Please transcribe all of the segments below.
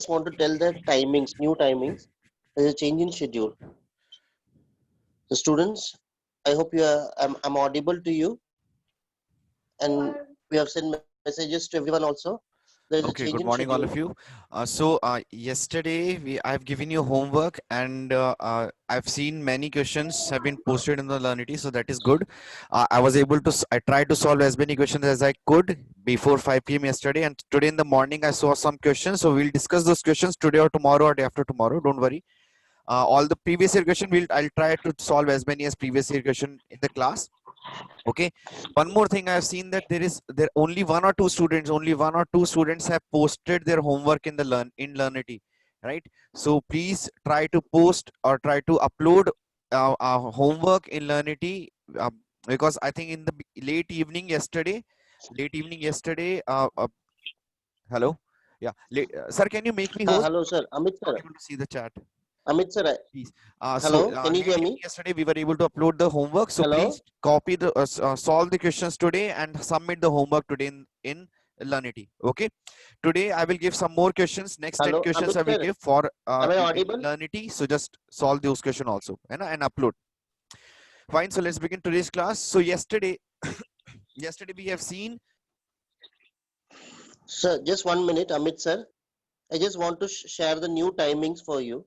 want to tell the timings, new timings. There's a change in schedule. The students, I hope I'm audible to you, and we have sent messages to everyone also. There's a change in Okay, good schedule. morning, all of you. Yesterday I've given you homework, and I've seen many questions have been posted in the Learnity, so that is good. I was able to, I tried to solve as many questions as I could before 5 p.m. yesterday, and today in the morning I saw some questions, so we'll discuss those questions today or tomorrow or day after tomorrow. Don't worry. All the previous year question, I'll try to solve as many as previous year question in the class. Okay, one more thing, I have seen that there only one or two students have posted their homework in the Learnity, right? So please try to post or try to upload homework in Learnity, because I think in the late evening yesterday, hello, yeah, sir, can you make me host? Hello, sir. Amit Not sir. able to see the chat. Amit sir. Please. Hello. Can you Late hear evening me? yesterday, we were able to upload the homework. So Hello. please copy the, solve the questions today and submit the homework today in Learnity. Okay. Today, I will give some more questions. Next 10 Hello, questions Amit I will sir. give for Am I in audible? Learnity. So just solve those questions also, and upload. Fine. So let's begin today's class. So yesterday, yesterday we have seen. Sir, just 1 minute, Amit sir. I just want to share the new timings for you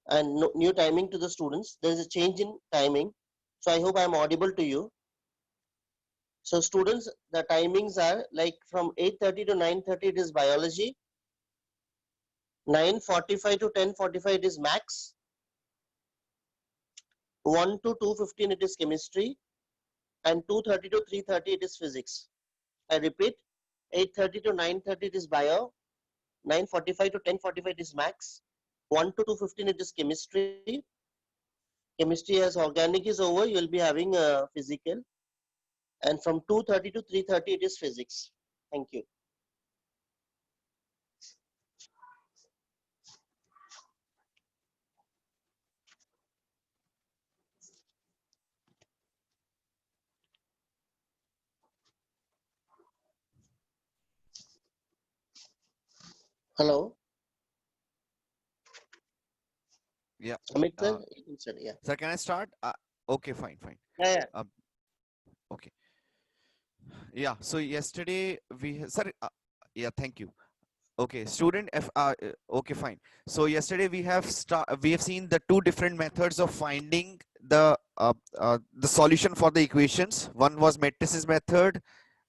and new timing to the students. There is a change in timing. So I hope I am audible to you. So students, the timings are like from 8:30 to 9:30 it is biology. 9:45 to 10:45 it is max. 1 to 2:15 it is chemistry. And 2:30 to 3:30 it is physics. I repeat, 8:30 to 9:30 it is bio. 9:45 to 10:45 it is max. 1 to 2:15 it is chemistry. Chemistry as organic is over, you will be having a physical. And from 2:30 to 3:30 it is physics. Thank you. Hello. Yeah. Amit sir, yeah. Sir, can I start? Okay, fine, fine. Yeah. Um, okay. Yeah. So yesterday sir, yeah, thank you. Okay, student F. Okay, fine. So yesterday we have seen the two different methods of finding the solution for the equations. One was matrices method,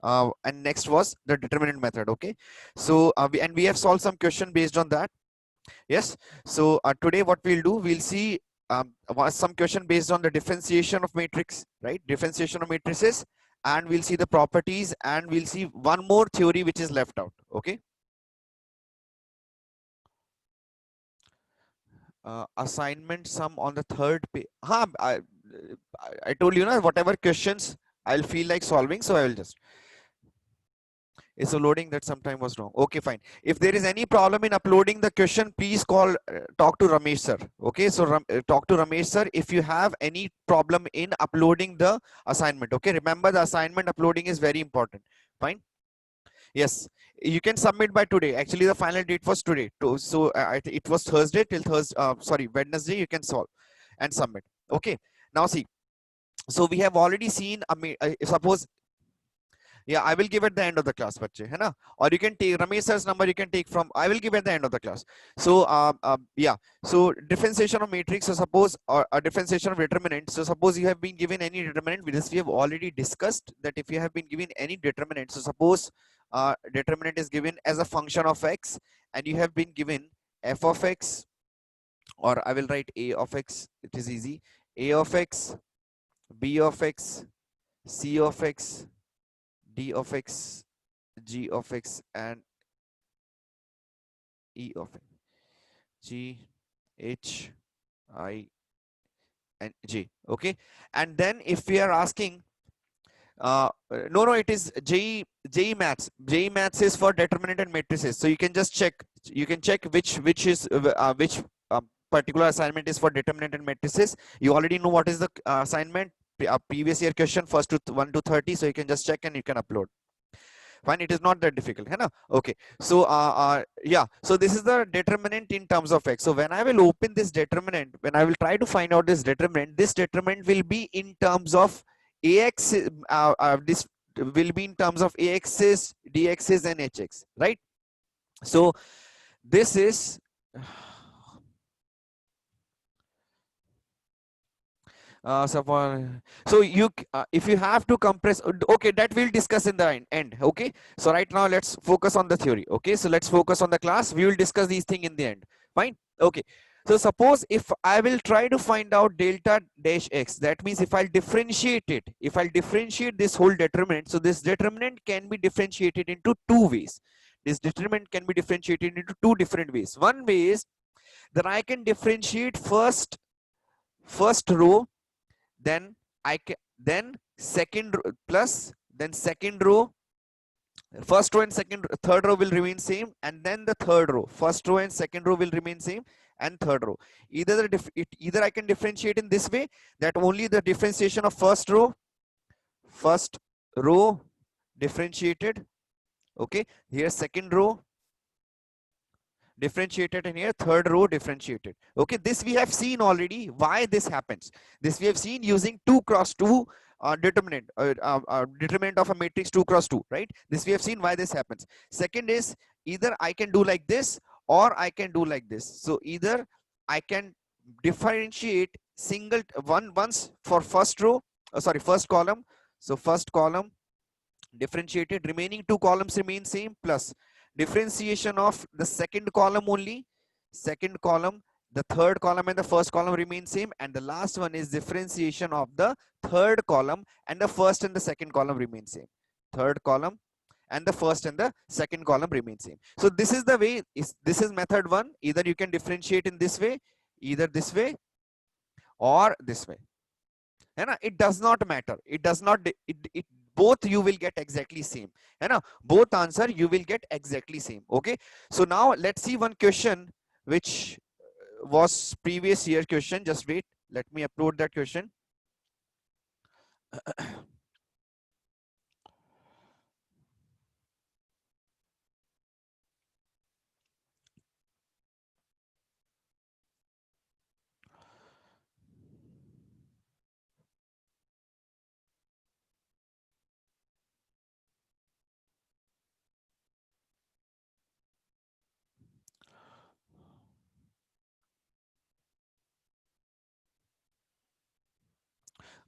and next was the determinant method. Okay, so we have solved some question based on that. Yes. So today what we'll do, we'll see some question based on the differentiation of matrix, right? Differentiation of matrices, and we'll see the properties, and we'll see one more theory which is left out. Okay. Assignment sum on the third page. I told you na, whatever questions I'll feel like solving, so I will just. It's a loading that sometime was wrong. Okay, fine. If there is any problem in uploading the question, please talk to Ramesh sir. Okay, so talk to Ramesh sir if you have any problem in uploading the assignment. Okay, remember the assignment uploading is very important. Fine. Yes, you can submit by today. Actually, the final date was today. So it was Thursday till Thursday. Sorry, Wednesday. You can solve and submit. Okay. Now see. So we have already seen. Suppose. Yeah, I will give at the end of the class, bache, hai na? Or you can take Ramesh sir's number. You can take from. I will give at the end of the class. So yeah. So differentiation of matrix. So suppose or a differentiation of determinant. So suppose you have been given any determinant. This we have already discussed that if you have been given any determinant. So suppose determinant is given as a function of x, and you have been given f of x, or I will write a of x. It is easy. A of x, b of x, c of x, d of x, g of x, and e of x. G, H, I, and J. Okay. And then if we are asking, no, it is JE maths. JE maths is for determinant and matrices. So you can just check. You can check which particular assignment is for determinant and matrices. You already know what is the assignment. Previous year question, first to 1 to 30. So you can just check and you can upload. Fine, it is not that difficult, है ना? Okay, so yeah, so this is the determinant in terms of x. So when I will open this determinant, when I will try to find out this determinant will be in terms of ax, this will be in terms of ax's, dx's and hx, right? So this is so you if you have to compress, okay, that we'll discuss in the end. Okay, so right now let's focus on the theory. Okay, so let's focus on the class. We will discuss these things in the end. Fine. Okay, so suppose if I will try to find out delta dash x, that means if I'll differentiate it, if I'll differentiate this whole determinant, so this determinant can be differentiated into two ways. This determinant can be differentiated into two different ways. One way is that I can differentiate first row, then I can, then second plus, then second row, first row and third row will remain same, and then the third row, first row and second row will remain same, and third row. Either I can differentiate in this way, that only the differentiation of first row differentiated, okay, here second row differentiated, and here third row differentiated. Okay, this we have seen already. Why this happens? This we have seen using 2 cross 2 determinant of a matrix 2 cross 2, right? This we have seen why this happens. Second is either I can do like this or I can do like this. So either I can differentiate once for first row, first column. So first column differentiated, remaining two columns remain same, plus differentiation of the second column only, second column, the third column and the first column remain same, and the last one is differentiation of the third column and the first and the second column remain same. Third column and the first and the second column remain same. So this is the way, this is method one. Either you can differentiate in this way, either this way or this way. And it does not matter. It does not, both you will get exactly same. Both answer you will get exactly same. Okay. So now let's see one question which was previous year question. Just wait. Let me upload that question.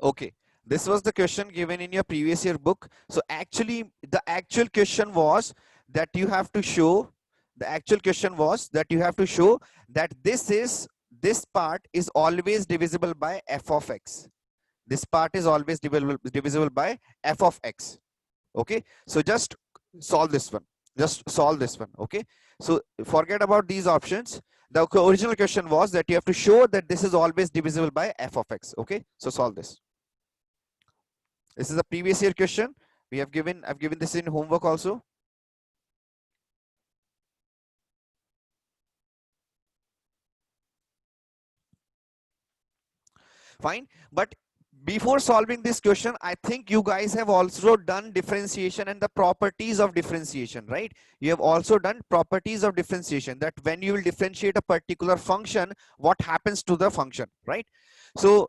Okay, this was the question given in your previous year book. So actually the actual question was that you have to show, that this part is always divisible by f of x. This part is always divisible by f of x. Okay, so just solve this one. Okay, so forget about these options. The original question was that you have to show that this is always divisible by f of x. Okay, so solve this. This is a previous year question. I've given this in homework also. Fine, but before solving this question, I think you guys have also done differentiation and the properties of differentiation, right? You have also done properties of differentiation, that when you will differentiate a particular function, what happens to the function, right? So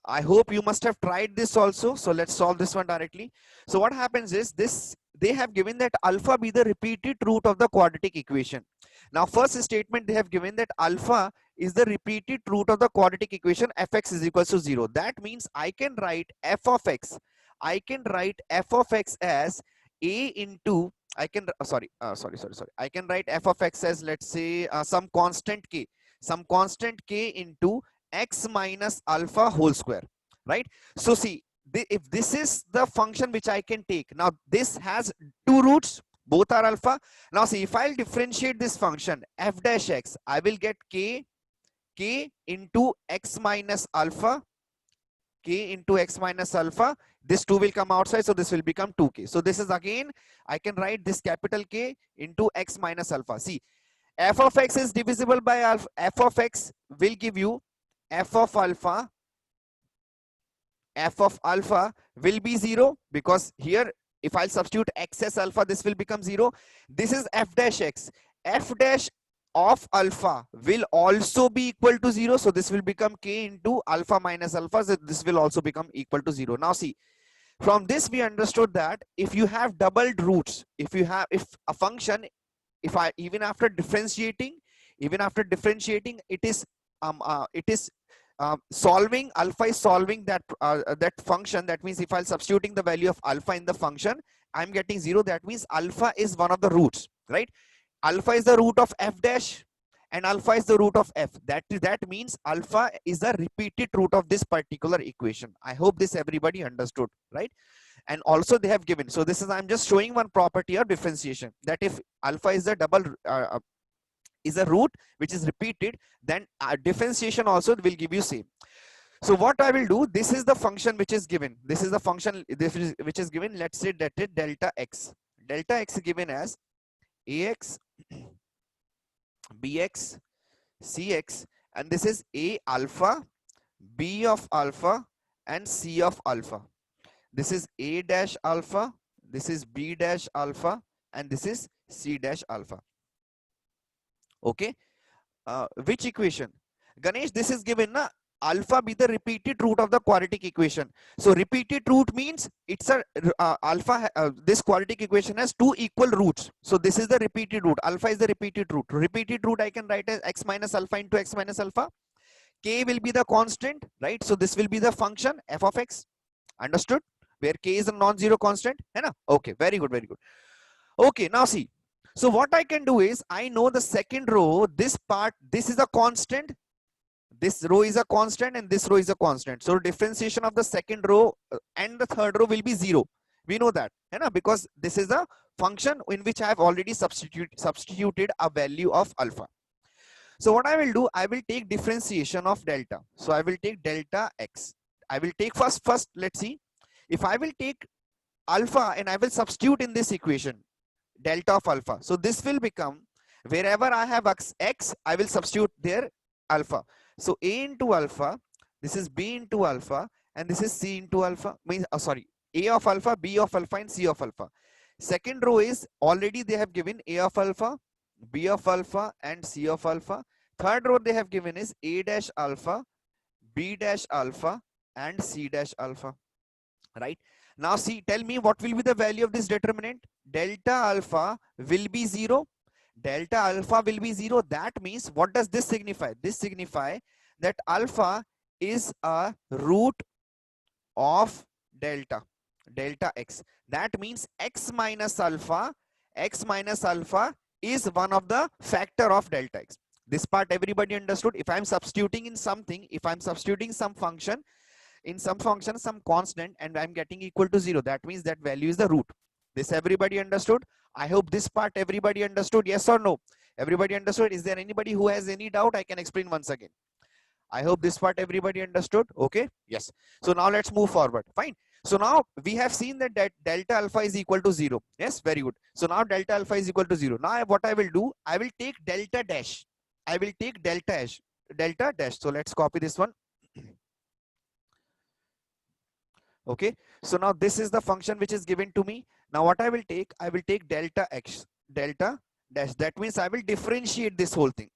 I hope you must have tried this also. So let's solve this one directly. So what happens is this, they have given that alpha be the repeated root of the quadratic equation. Now first statement they have given that alpha is the repeated root of the quadratic equation fx is equal to 0. That means I can write f of x. I can write f of x as a into, I can I can write f of x as, let's say, some constant k into x minus alpha whole square, right? So see, if this is the function which I can take, now this has two roots, both are alpha. Now see, if I'll differentiate this function f dash x, I will get k into x minus alpha, this 2 will come outside, so this will become 2k. So this is again, I can write this capital K into x minus alpha. See, f of x is divisible by alpha. F of x will give you f of alpha will be 0, because here If I'll substitute x as alpha, this will become 0. This is f dash x. F dash of alpha will also be equal to 0. So this will become k into alpha minus alpha. So this will also become equal to 0. Now see, from this we understood that if you have doubled roots, if a function, if I even after differentiating, it is solving, alpha is solving that function. That means if I'm substituting the value of alpha in the function, I'm getting 0. That means alpha is one of the roots, right? Alpha is the root of f dash and alpha is the root of f. That means alpha is the repeated root of this particular equation. I hope this everybody understood, right? And also they have given, so this is, I'm just showing one property of differentiation, that if alpha is the double is a root which is repeated, then differentiation also will give you same. So what I will do, this is the function which is given, this is the function which is given, let's say that is delta x. Delta x is given as ax, bx, cx, and this is a alpha, b of alpha, and c of alpha. This is a dash alpha, this is b dash alpha, and this is c dash alpha. Okay, which equation? Ganesh, this is given na, alpha be the repeated root of the quadratic equation. So repeated root means it's a alpha, this quadratic equation has two equal roots. So this is the repeated root, alpha is the repeated root. Repeated root I can write as x minus alpha into x minus alpha. K will be the constant, right? So this will be the function f of x. Understood? Where k is a non-zero constant. Okay, very good, very good. Okay, now see. So what I can do is, I know the second row, this part, this is a constant, this row is a constant, and this row is a constant. So differentiation of the second row and the third row will be 0. We know that, because this is a function in which I have already substituted a value of alpha. So what I will do, I will take differentiation of delta. So I will take delta x. I will take first, let's see. If I will take alpha and I will substitute in this equation, delta of alpha. So this will become, wherever I have x, I will substitute there alpha. So a into alpha, this is b into alpha, and this is c into alpha. Means, sorry, a of alpha, b of alpha, and c of alpha. Second row is already they have given a of alpha, b of alpha, and c of alpha. Third row they have given is a dash alpha, b dash alpha, and c dash alpha. Right? Now see, tell me what will be the value of this determinant? Delta alpha will be 0. Delta alpha will be 0. That means, what does this signify? This signify that alpha is a root of delta x. That means x minus alpha is one of the factor of delta x. This part everybody understood. If I'm substituting in something, if I'm substituting some function, in some function, some constant, and I'm getting equal to 0, that means that value is the root. This everybody understood? I hope this part everybody understood. Yes or no? Everybody understood? Is there anybody who has any doubt? I can explain once again. I hope this part everybody understood. Okay, yes. So now let's move forward. Fine. So now we have seen that delta alpha is equal to 0. Yes, very good. So now delta alpha is equal to 0. Now what I will do, I will take delta dash. I will take delta dash. So let's copy this one. Okay, so now this is the function which is given to me. Now what I will take delta x, delta dash. That means I will differentiate this whole thing.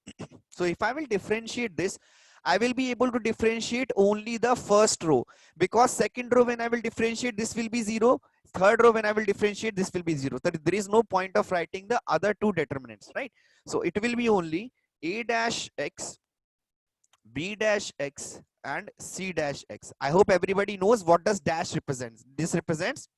So if I will differentiate this, I will be able to differentiate only the first row, because second row when I will differentiate, this will be 0. Third row when I will differentiate, this will be 0. There is no point of writing the other two determinants, right? So it will be only a dash x, b dash x, and c dash x. I hope everybody knows what does dash represents. This represents,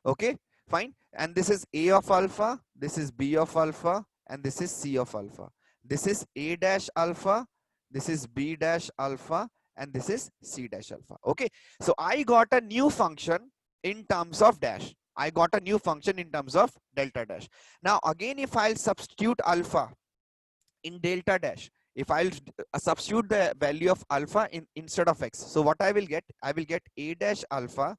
okay, fine. And this is a of alpha, this is b of alpha, and this is c of alpha. This is a dash alpha, this is b dash alpha, and this is c dash alpha. Okay, so I got a new function in terms of dash. I got a new function in terms of delta dash. Now again, if I'll substitute alpha in delta dash, if I'll substitute the value of alpha instead of x, so what I will get a dash alpha,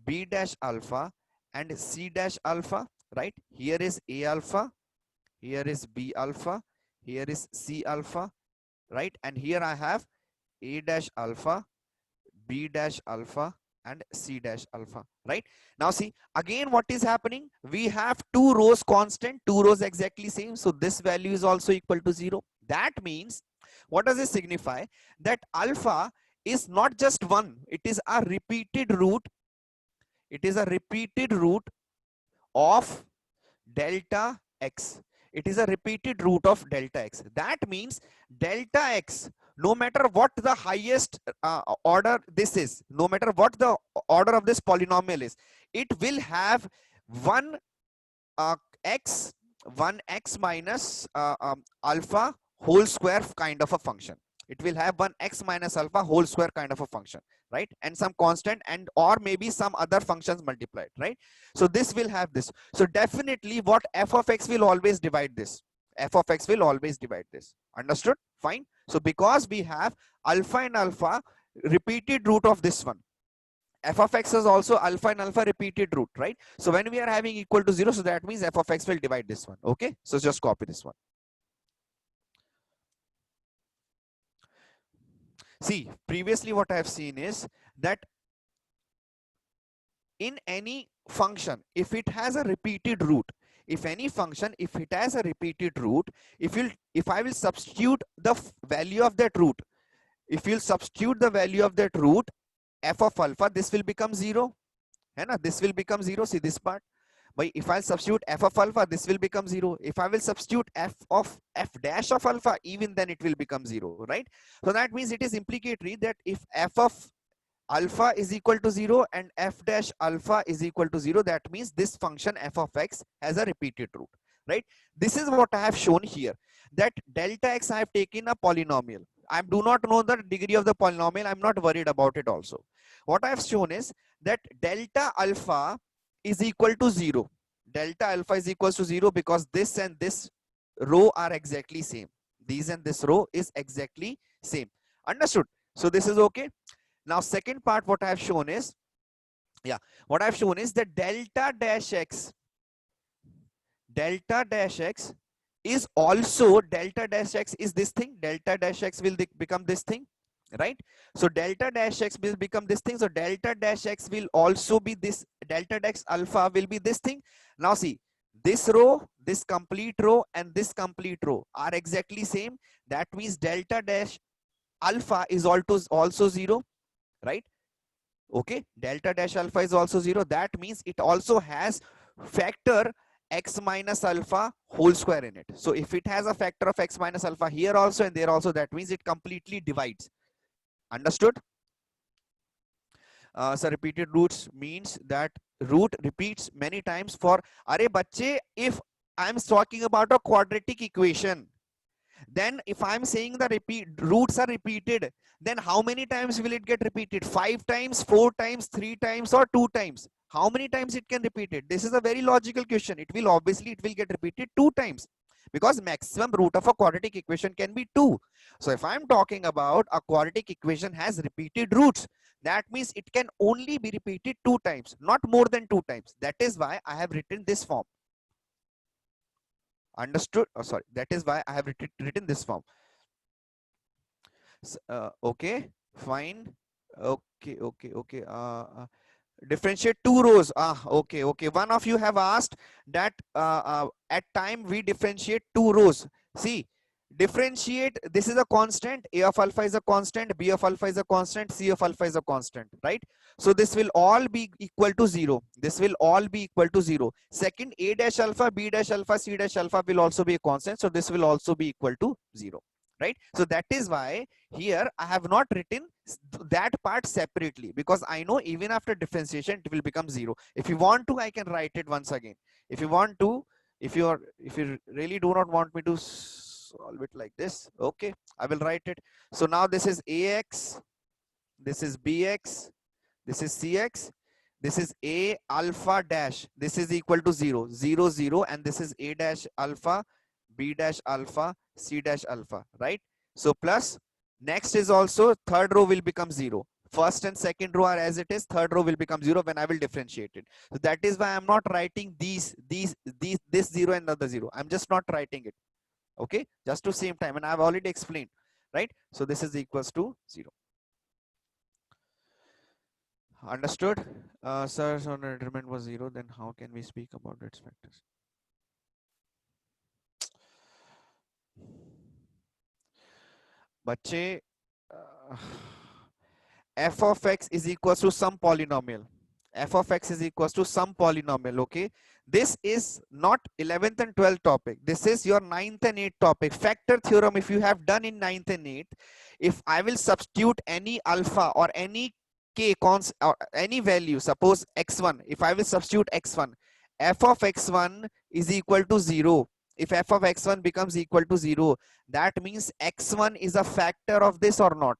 b dash alpha, and c dash alpha. Right, here is a alpha, here is b alpha, here is c alpha, right? And here I have a dash alpha, b dash alpha, and C dash alpha, right? Now see, again what is happening? We have two rows constant, two rows exactly same. So this value is also equal to 0. That means, what does this signify? That alpha is not just 1, it is a repeated root. It is a repeated root of delta x. It is a repeated root of delta x. That means delta x, no matter what the highest order this is, no matter what the order of this polynomial is, it will have one uh, x, 1x minus alpha whole square kind of a function. It will have 1x minus alpha whole square kind of a function, right? And some constant, and or maybe some other functions multiplied, right? So this will have this. So definitely what f of x will always divide this. F of x will always divide this. Understood? Fine. So because we have alpha and alpha repeated root of this one, f of x is also alpha and alpha repeated root, right? So when we are having equal to 0, so that means f of x will divide this one. Okay, so just copy this one. See, previously what I have seen is that in any function, if it has a repeated root, if any function, if it has a repeated root, if I will substitute the value of that root, if you'll substitute the value of that root, f of alpha, this will become 0. This will become 0. See this part. But if I substitute f of alpha, this will become 0. If I will substitute f dash of alpha, even then it will become 0, right? So that means it is implicatory that if f of alpha is equal to 0 and f dash alpha is equal to 0, that means this function f of x has a repeated root, right? This is what I have shown here, that delta x I have taken a polynomial. I do not know the degree of the polynomial. I'm not worried about it also. What I have shown is that delta alpha is equal to 0. Delta alpha is equal to 0 because this and this row are exactly same. These and this row is exactly same. Understood? So this is okay. Now second part what I have shown is, what I've shown is that delta dash x is also, delta dash x is this thing, delta dash x will become this thing, right? So delta dash x will become this thing. So delta dash x will also be this, delta dash alpha will be this thing. Now see, this row, this complete row and this complete row are exactly same. That means delta dash alpha is also 0, right? Okay, delta dash alpha is also 0. That means it also has factor x minus alpha whole square in it. So if it has a factor of x minus alpha here also and there also, that means it completely divides. Understood? So repeated roots means that root repeats many times for, are bachche, if I'm talking about a quadratic equation, then if I'm saying the roots are repeated, then how many times will it get repeated? 5 times, 4 times, 3 times, or 2 times? How many times it can repeat it? This is a very logical question. It will get repeated 2 times because maximum root of a quadratic equation can be 2. So if I'm talking about a quadratic equation has repeated roots, that means it can only be repeated 2 times, not more than 2 times. That is why I have written this form. Understood? Oh, sorry, that is why I have written this form. Okay, fine. Okay. Differentiate 2 rows. Okay. One of you have asked that at time we differentiate 2 rows. See, differentiate, this is a constant, a of alpha is a constant, b of alpha is a constant, c of alpha is a constant, right? So this will all be equal to 0. This will all be equal to 0. Second, a dash alpha, b dash alpha, c dash alpha will also be a constant. So this will also be equal to 0, right? So that is why here I have not written that part separately, because I know even after differentiation it will become 0. If you want to, I can write it once again. If you want to, if you really do not want me to solve it like this, okay, I will write it. So now this is ax, this is bx, this is cx, this is a alpha dash, this is equal to 0, 0, 0, and this is a dash alpha, b dash alpha, c dash alpha, right? So plus, next is also third row will become 0. First and second row are as it is, third row will become 0 when I will differentiate it. So that is why I'm not writing this 0 and the 0. I'm just not writing it. Okay, just to same time, and I've already explained, right? So this is equals to 0. Understood? Sir, so the determinant was 0, then how can we speak about its factors? बच्चे, f of x is equals to some polynomial. F of x is equals to some polynomial. Okay, this is not 11th and 12th topic. This is your 9th and 8th topic. Factor theorem, if you have done in 9th and 8th, if I will substitute any alpha or any k cons or any value, suppose x1, if I will substitute x1, f of x1 is equal to 0. If f of x1 becomes equal to 0, that means x1 is a factor of this or not?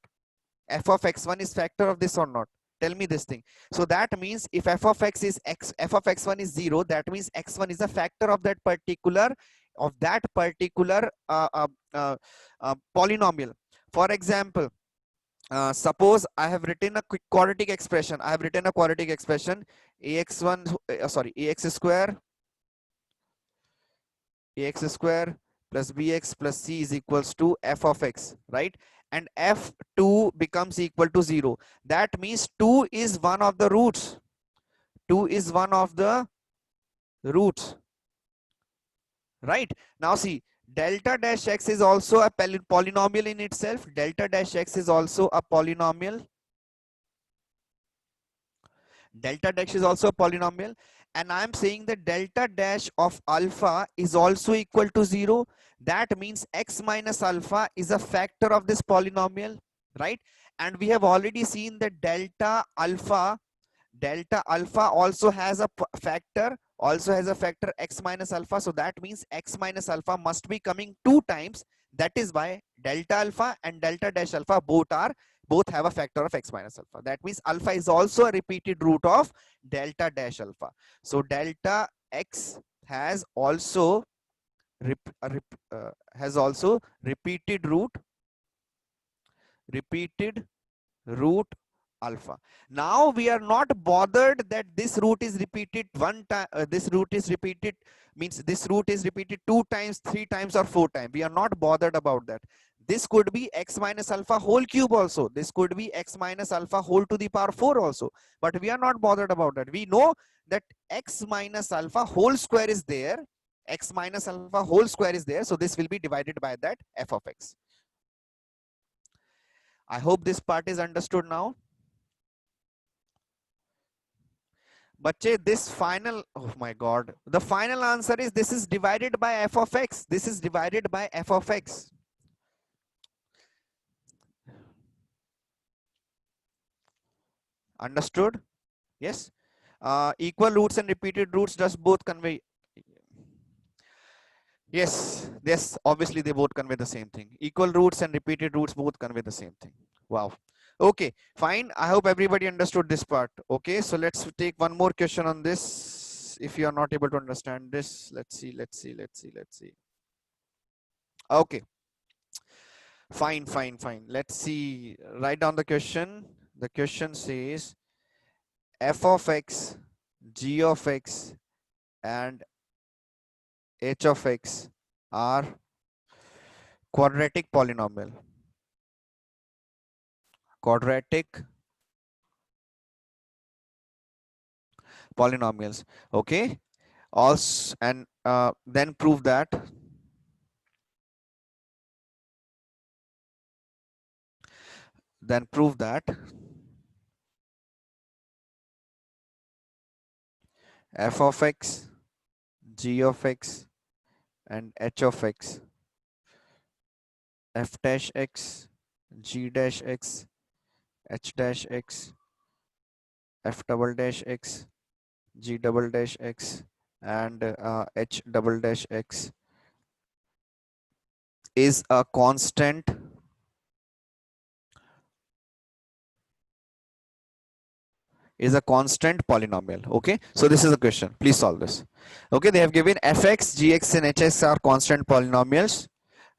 F of x1 is factor of this or not? Tell me this thing. So that means if f of x is x, f of x1 is 0, that means x1 is a factor of that particular polynomial. For example, suppose I have written a quick quadratic expression. I have written a quadratic expression ax1 ax square plus bx plus c is equals to f of x, right? And f2 becomes equal to 0. That means 2 is one of the roots. 2 is one of the roots, right? Now see, delta dash x is also a polynomial in itself. Delta dash x is also a polynomial. Delta dash is also a polynomial. And I'm saying that delta dash of alpha is also equal to 0. That means x minus alpha is a factor of this polynomial, right? And we have already seen that delta alpha also has a factor, x minus alpha. So that means x minus alpha must be coming 2 times. That is why delta alpha and delta dash alpha both have a factor of x minus alpha. That means alpha is also a repeated root of delta dash alpha. So delta x has also repeated root alpha. Now we are not bothered that this root is repeated one time. This root is repeated means this root is repeated 2 times, 3 times, or 4 times. We are not bothered about that. This could be x minus alpha whole cube also. This could be x minus alpha whole to the power 4 also. But we are not bothered about that. We know that x minus alpha whole square is there. X minus alpha whole square is there. So this will be divided by that f of x. I hope this part is understood now. Bache, this final, oh my god, the final answer is this is divided by f of x. This is divided by f of x. Understood? Yes. Equal roots and repeated roots does both convey. Yes, obviously they both convey the same thing. Equal roots and repeated roots both convey the same thing. Wow. Okay, fine. I hope everybody understood this part. Okay, so let's take one more question on this. If you are not able to understand this, let's see. Okay, fine. Let's see. Write down the question. The question says f of x, g of x, and h of x are quadratic polynomial. Quadratic polynomials. Okay. Also, and then prove that. Then prove that f of x, g of x, and h of x, f dash x, g dash x, h dash x, f double dash x, g double dash x, and h double dash x is a constant polynomial. Okay, so this is the question. Please solve this. Okay, they have given fx, gx, and hx are constant polynomials,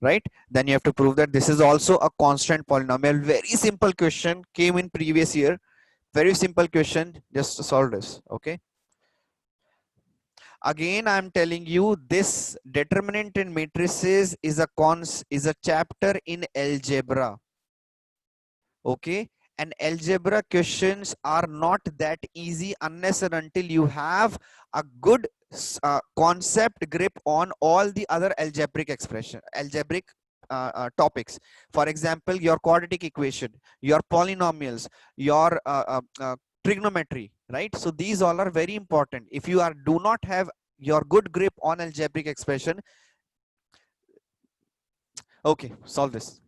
right? Then you have to prove that this is also a constant polynomial. Very simple question, came in previous year. Very simple question, just to solve this. Okay, again I'm telling you, this determinant in matrices is a chapter in algebra. Okay, and algebra questions are not that easy unless and until you have a good concept grip on all the other algebraic topics. For example, your quadratic equation, your polynomials, your trigonometry, right? So these all are very important. If you do not have your good grip on algebraic expression, okay, solve this.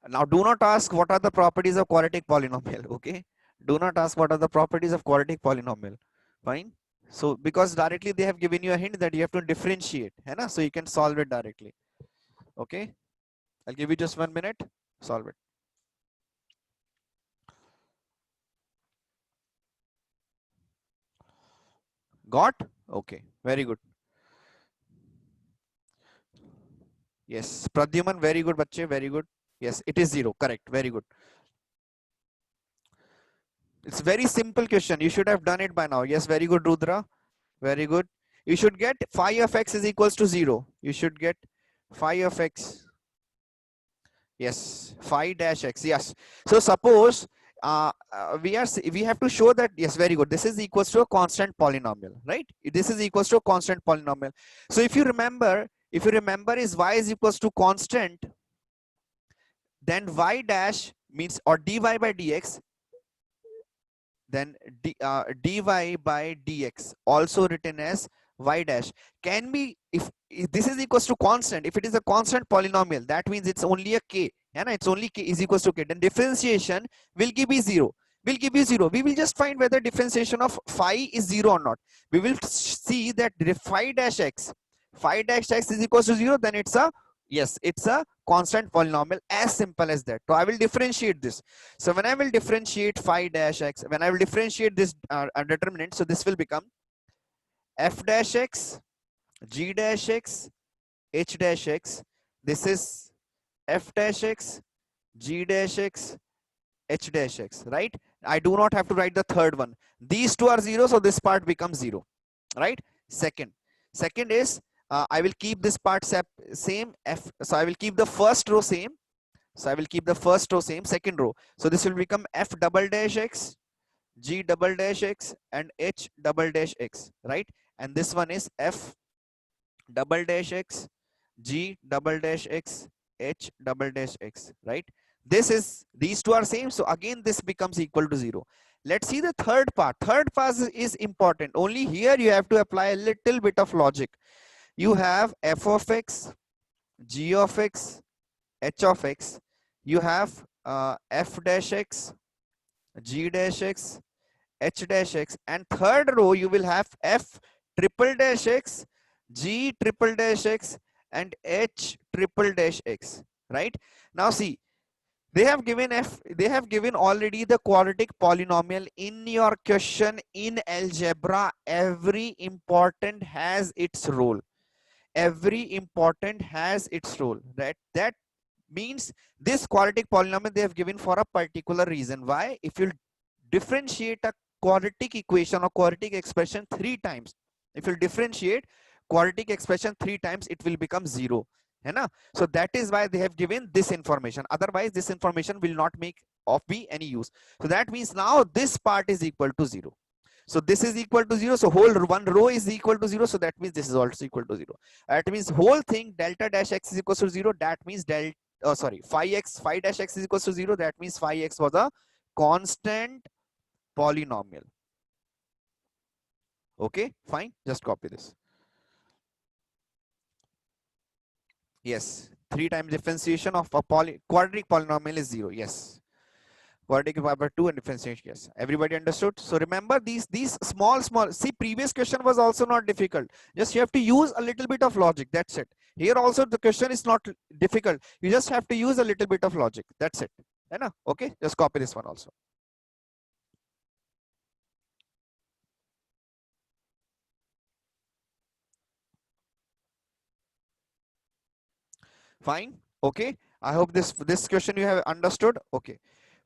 Now, do not ask what are the properties of quadratic polynomial. Okay, do not ask what are the properties of quadratic polynomial. Fine. So because directly they have given you a hint that you have to differentiate, है ना? So you can solve it directly. Okay, I'll give you just 1 minute. Solve it. Got? Okay, very good. Yes, Pradyuman, very good, bache, very good. Yes, it is 0. Correct. Very good. It's very simple question. You should have done it by now. Yes, very good, Rudra. Very good. You should get phi of x is equals to 0. You should get phi of x. Yes, phi dash x. Yes. So suppose we have to show that, yes, very good. This is equals to a constant polynomial, right? This is equals to a constant polynomial. So if you remember is y is equals to constant, then y dash means, or dy by dx, then dy by dx, also written as y dash, can be, if this is equals to constant, if it is a constant polynomial, that means it's only a k, and it's only k is equals to k, then differentiation will give you 0. Will give you 0. We will just find whether differentiation of phi is 0 or not. We will see that phi dash x is equals to 0, then it's a, yes, it's a constant polynomial, as simple as that. So I will differentiate this. So when I will differentiate phi dash x, when I will differentiate this determinant, so this will become f dash x, g dash x, h dash x. This is f dash x, g dash x, h dash x, right? I do not have to write the third one. These two are 0, so this part becomes 0, right? Second is, I will keep this part same, f, so I will keep the first row same. So I will keep the first row same, second row. So this will become f double dash x, g double dash x, and h double dash x, right? And this one is f double dash x, g double dash x, h double dash x, right? This is, these two are same, so again this becomes equal to 0. Let's see the third part. Third part is important. Only here you have to apply a little bit of logic. You have f of x, g of x, h of x. You have f dash x, g dash x, h dash x, and third row you will have f triple dash x, g triple dash x, and h triple dash x, right? Now see, they have given already the quadratic polynomial in your question. In algebra, every important has its role. Every important has its role. That means this quadratic polynomial they have given for a particular reason. Why? If you differentiate a quadratic equation or quadratic expression 3 times, if you differentiate quadratic expression 3 times, it will become 0. So that is why they have given this information. Otherwise, this information will not be any use. So that means now this part is equal to 0. So this is equal to 0. So whole one row is equal to 0. So that means this is also equal to 0. That means whole thing delta dash x is equal to 0. That means phi dash x is equal to 0. That means phi x was a constant polynomial. Okay, fine. Just copy this. Yes, 3 times differentiation of a quadratic polynomial is 0. Yes. Quadratic power 2 and differentiation. Yes, everybody understood? So remember these small, see, previous question was also not difficult. Just you have to use a little bit of logic. That's it. Here also the question is not difficult. You just have to use a little bit of logic. That's it. Okay, just copy this one also. Fine. Okay, I hope this question you have understood. Okay,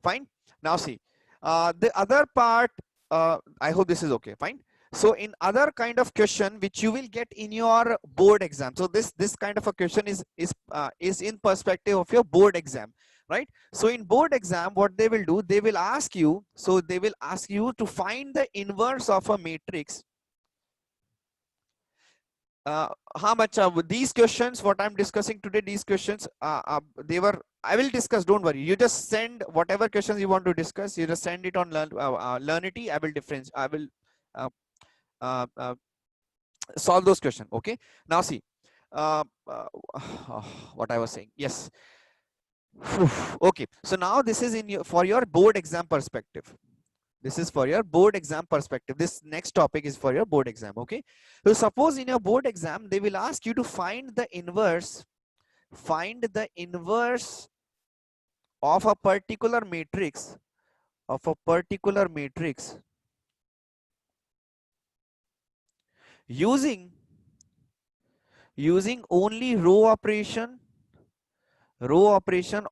fine. Now see, the other part, I hope this is okay. Fine. So in other kind of question which you will get in your board exam, so this kind of a question is in perspective of your board exam. right? So in board exam, what they will do, they will ask you, so they will ask you to find the inverse of a matrix. How much these questions, what I'm discussing today, these questions, they were, I will discuss, don't worry. You just send whatever questions you want to discuss, you just send it on Learnity. I will difference, I will uh, uh, solve those questions. Okay, now see, uh, uh, what I was saying, yes. Okay, so now this is in your, for your board exam perspective. This is for your board exam perspective. This next topic is for your board exam. Okay, so suppose in your board exam they will ask you to find the inverse of a particular matrix, using only row operation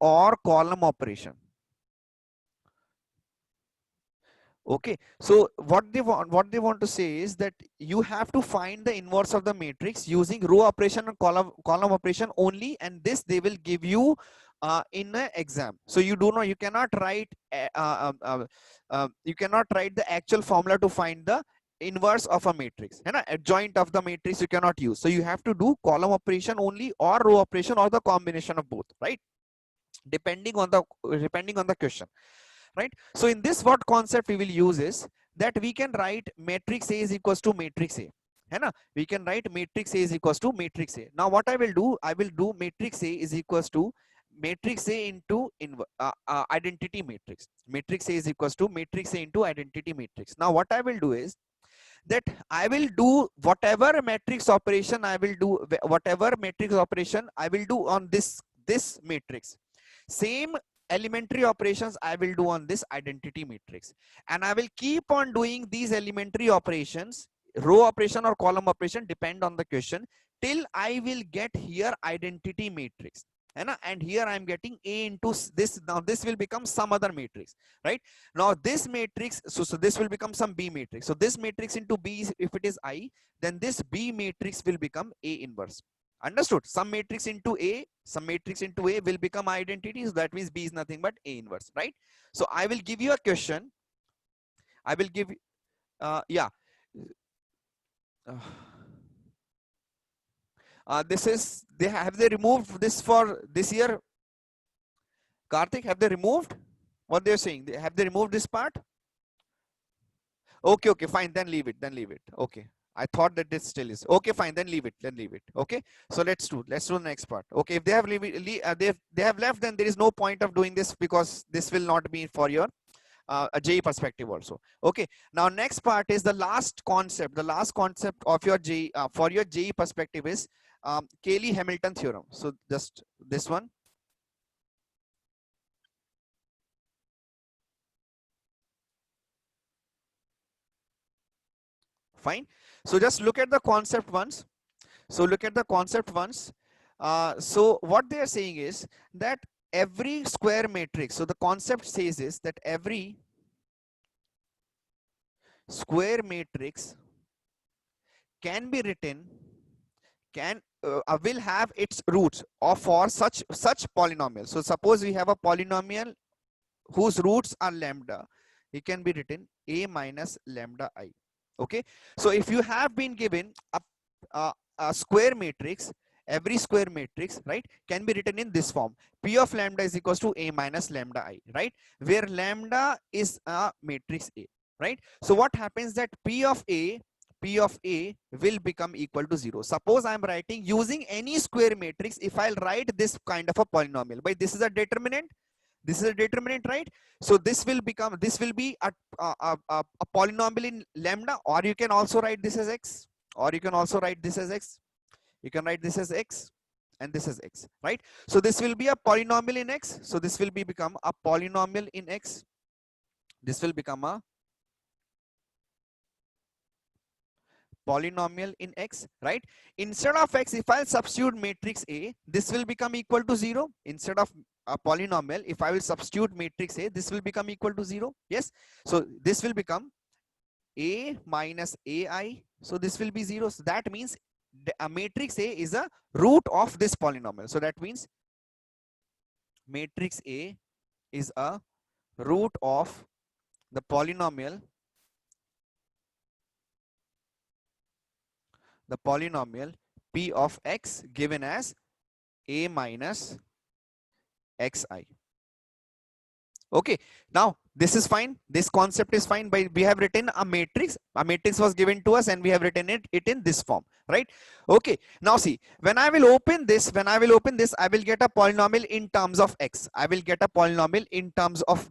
or column operation. Okay, so what they want to say is that you have to find the inverse of the matrix using row operation and column operation only, and this they will give you in an exam. So you do not, you cannot write you cannot write the actual formula to find the inverse of a matrix, and adjoint of the matrix you cannot use. So you have to do column operation only or row operation or the combination of both, right? Depending on the question, right? So in this, what concept we will use is that we can write matrix A is equals to matrix A, है ना? We can write matrix A is equals to matrix A. Now what I will do matrix A is equals to matrix A into identity matrix. Matrix A is equals to matrix A into identity matrix. Now what I will do is that I will do whatever matrix operation I will do on this matrix. Same elementary operations I will do on this identity matrix, and I will keep on doing these elementary operations, row operation or column operation, depend on the question, till I will get here identity matrix. And here I'm getting A into this. Now this will become some other matrix, right? Now this matrix, so this will become some B matrix. So this matrix into B, if it is I, then this B matrix will become A inverse. Understood? Some matrix into A will become identity. So that means B is nothing but A inverse, right? So I will give you a question. I will give, yeah. This is, have they removed this for this year? Karthik, have they removed what they're saying? Have they removed this part? Okay, fine, then leave it. Okay. I thought that this still is. Okay, fine, then leave it. Okay, so let's do the next part. Okay, if they have they have left, then there is no point of doing this, because this will not be for your a JEE perspective also. Okay, now next part is the last concept of your JEE for your JEE perspective is Cayley-Hamilton theorem. So just this one. Fine. So just look at the concept once. So what they are saying is that every square matrix, so the concept says is that every square matrix can be written, will have its roots of for such polynomial. So suppose we have a polynomial whose roots are lambda, it can be written A minus lambda I. Okay, so if you have been given a square matrix, every square matrix, right, can be written in this form: P of lambda is equals to A minus lambda I, right, where lambda is a matrix A, right? So what happens that P of A will become equal to 0. Suppose I'm writing using any square matrix, if I'll write this kind of a polynomial, but this is a determinant, right? So this will be a polynomial in lambda, or you can also write this as x, you can write this as x, and this is x, right? So this will be a polynomial in x, so this will become a polynomial in x, this will become a polynomial in x, right? Instead of x, if I'll substitute matrix A, this will become equal to 0. Instead of a polynomial, if I will substitute matrix A, this will become equal to 0. Yes, so this will become A minus AI, so this will be 0. So that means a matrix A is a root of this polynomial. So that means matrix A is a root of the polynomial P of X given as A minus Xi. Okay, now this is fine. This concept is fine. By we have written a matrix. A matrix was given to us, and we have written it in this form, right? Okay. Now see, when I will open this, I will get a polynomial in terms of x. I will get a polynomial in terms of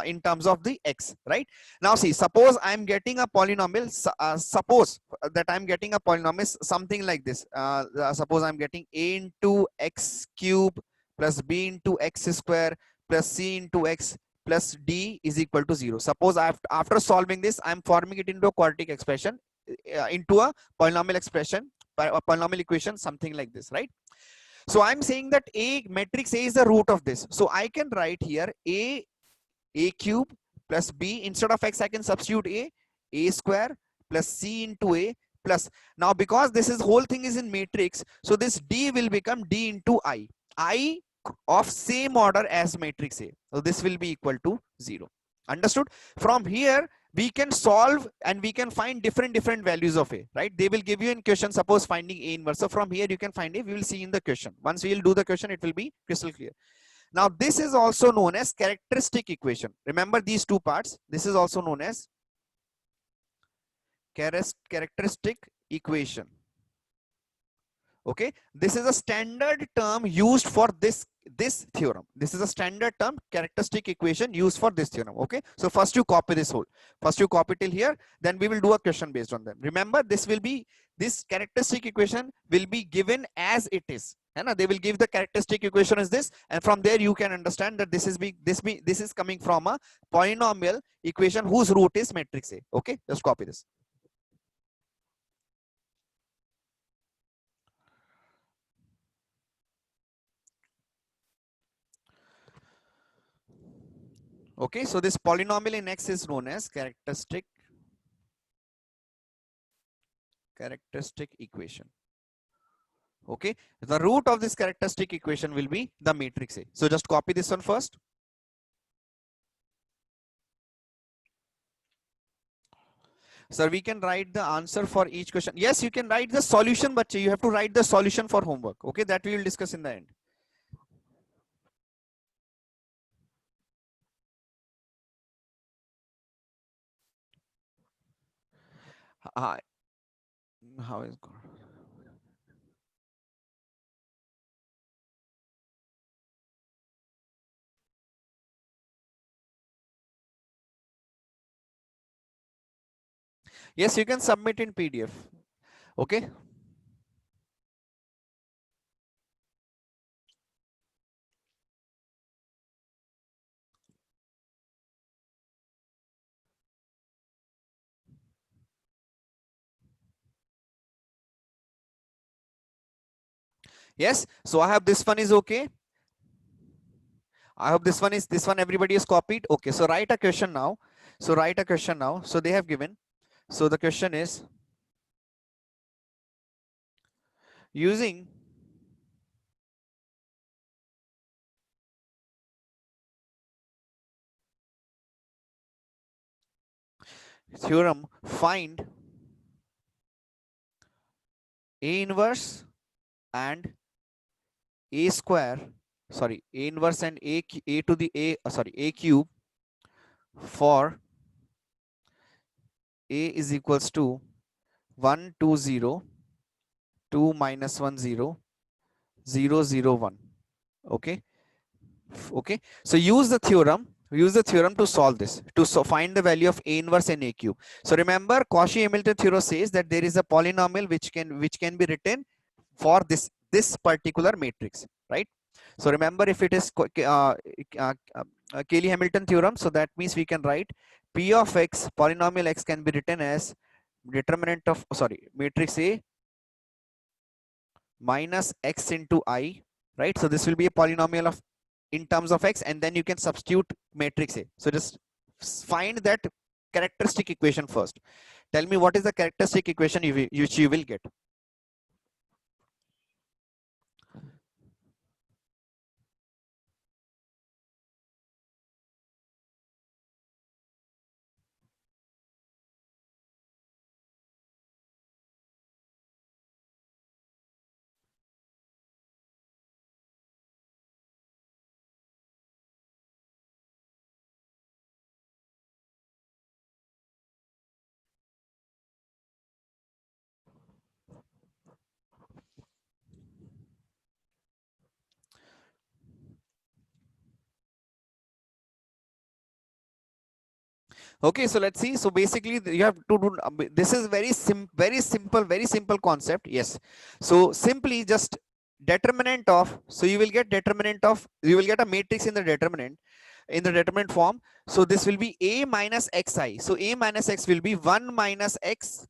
in terms of the x, right? Now see, suppose I am getting a polynomial. Suppose that I am getting a polynomial something like this. Suppose I am getting a into x cube plus b into x square plus c into x plus d is equal to 0. Suppose after solving this, I'm forming it into a quadratic expression, into a polynomial expression, a polynomial equation, something like this, right? So I'm saying that A matrix A is the root of this. So I can write here A cube plus B. Instead of x, I can substitute A square plus C into A plus. Now because this is whole thing is in matrix, so this D will become D into I of same order as matrix A. So this will be equal to 0. Understood? From here, we can solve and we can find different values of A, right? They will give you in question, suppose finding A inverse. So from here, you can find A. We will see in the question. Once we will do the question, it will be crystal clear. Now, this is also known as characteristic equation. Remember these two parts. This is also known as characteristic equation. Okay, this is a standard term used for this theorem. This is a standard term, characteristic equation used for this theorem. Okay, so first you copy this whole. First you copy till here, then we will do a question based on them. Remember, this characteristic equation will be given as it is. And they will give the characteristic equation as this, and from there you can understand that this is coming from a polynomial equation whose root is matrix A. Okay, just copy this. Okay, so this polynomial in X is known as characteristic equation. Okay, the root of this characteristic equation will be the matrix A. So just copy this one first. Sir, we can write the answer for each question. Yes, you can write the solution, but you have to write the solution for homework. Okay, that we will discuss in the end. How is God? Yes, you can submit in PDF. Okay. Yes, so I have this one is okay. I hope this one everybody is copied. Okay, so write a question now. So write a question now. So they have given. So the question is, using theorem, find A inverse and A square, sorry, A inverse and A to the A cube for A is equals to 1 2 0 2 minus 1 0 0 0 1. Okay. Okay, so use the theorem to solve this, to find the value of A inverse and A cube. So remember, Cauchy-Hamilton theorem says that there is a polynomial which can be written for this particular matrix, right? So remember, if it is Cayley-Hamilton theorem, so that means we can write P of X, polynomial X can be written as determinant of matrix A minus X into I, right? So this will be a polynomial of in terms of X, and then you can substitute matrix A. So just find that characteristic equation first. Tell me what is the characteristic equation which you will get. Okay, so let's see. So basically you have to do, this is very simple concept. Yes. So simply just determinant of, so you will get determinant of, you will get a matrix in the determinant form. So this will be A minus Xi. So A minus X will be 1 minus X.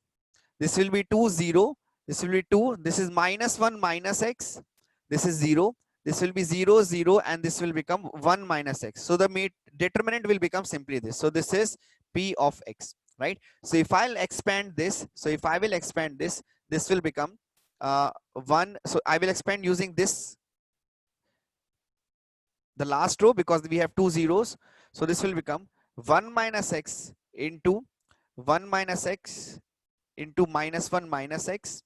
This will be 2, 0. This will be 2. This is minus 1 minus X. This is 0. This will be 0, 0, and this will become 1 minus X. So the determinant will become simply this. So this is P of X, right? So if I'll expand this, so if I will expand this, this will become 1. So I will expand using this, the last row, because we have 2 zeros. So this will become 1 minus X into 1 minus X into minus 1 minus X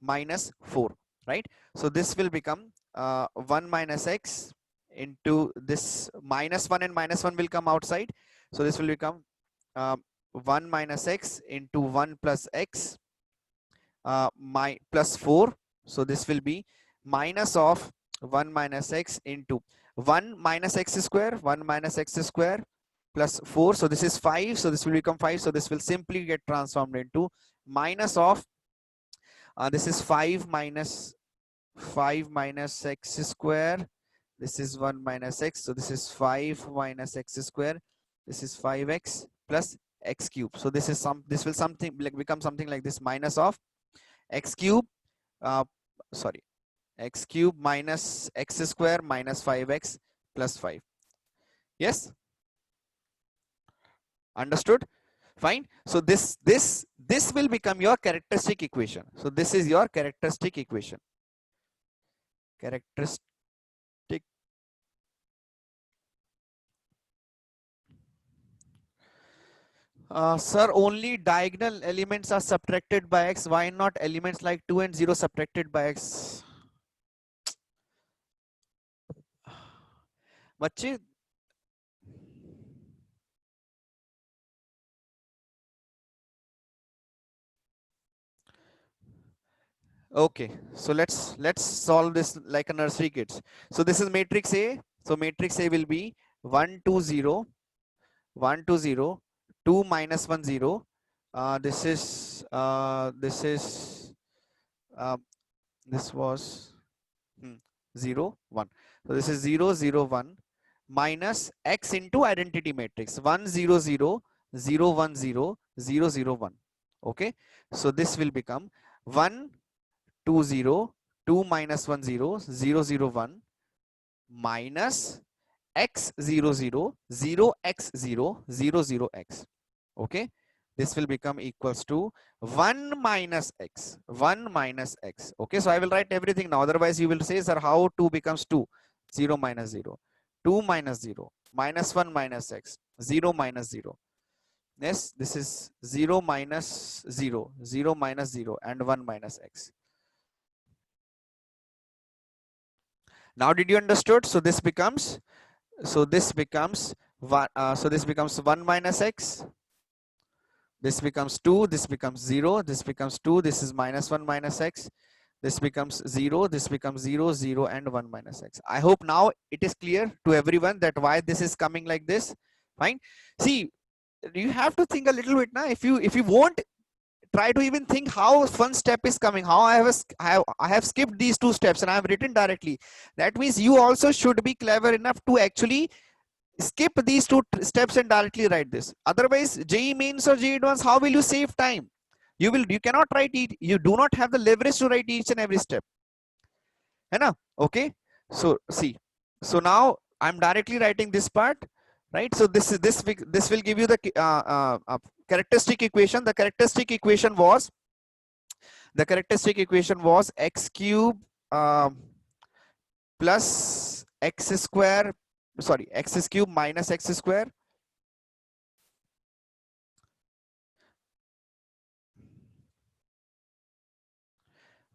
minus 4, right? So this will become 1 minus X into this minus 1, and minus 1 will come outside. So this will become 1 minus X into 1 plus X plus 4. So this will be minus of 1 minus X into 1 minus X square, 1 minus X square plus 4. So this is 5. So this will become 5. So this will simply get transformed into minus of, this is 5 minus X square. This is 1 minus X. So this is 5 minus X square. This is 5X plus X cube. So this is this will something like become something like this, minus of X cube, sorry, X cube minus X square minus 5X plus 5. Yes, understood? Fine. So this will become your characteristic equation. So this is your characteristic equation. Characteristic. Sir, only diagonal elements are subtracted by X. Why not elements like 2 and 0 subtracted by X? बच्चे, okay, so let's solve this like a nursery kids. So this is matrix A. So matrix A will be 1 2 0 1 2 0 2 minus 1 0. This is this was 0 1. So this is 0 0 1 minus X into identity matrix 1 0 0 0 1 0 0 0 1. Okay, so this will become 1 2 0 2 minus 1 0 0 0 1 minus X 0 0 0 X 0 0 0 X. Okay, this will become equals to 1 minus X 1 minus X. Okay, so I will write everything now, otherwise you will say, sir, how 2 becomes 2? 0 minus 0, 2 minus 0, minus 1 minus X, 0 minus 0. Yes, this is 0 minus 0, 0 minus 0, and 1 minus X. Now did you understood? So this becomes 1, so this becomes 1 minus X. This becomes 2, this becomes 0, this becomes 2, this is minus 1 minus X. This becomes 0, this becomes 0, 0, and 1 minus X. I hope now it is clear to everyone that why this is coming like this. Fine. See, you have to think a little bit now. If you won't try to even think how one step is coming, how I have skipped these 2 steps and I have written directly. That means you also should be clever enough to actually skip these 2 steps and directly write this. Otherwise, JEE Mains or JEE Advanced, how will you save time? You cannot write it. You do not have the leverage to write each and every step. Okay. So see. So now I'm directly writing this part, right? So this will give you the characteristic equation. The characteristic equation was X cube plus X square. Sorry, X cube minus X square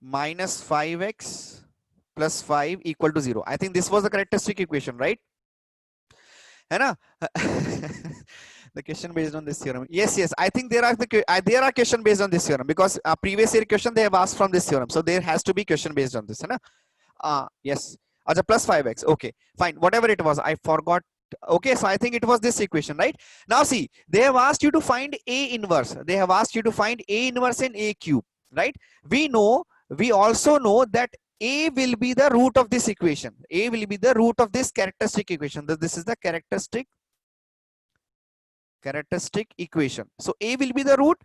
minus 5X plus 5 equal to 0. I think this was the characteristic equation, right? The question based on this theorem. Yes. I think there are question based on this theorem, because previous year question they have asked from this theorem. So there has to be question based on this. Yes. Plus 5X. Okay, fine. Whatever it was, I forgot Okay, so I think it was this equation, right? Now see, they have asked you to find A inverse. They have asked you to find A inverse and A cube, right? We also know that A will be the root of this equation. A will be the root of this characteristic equation. This is the characteristic equation. So A will be the root.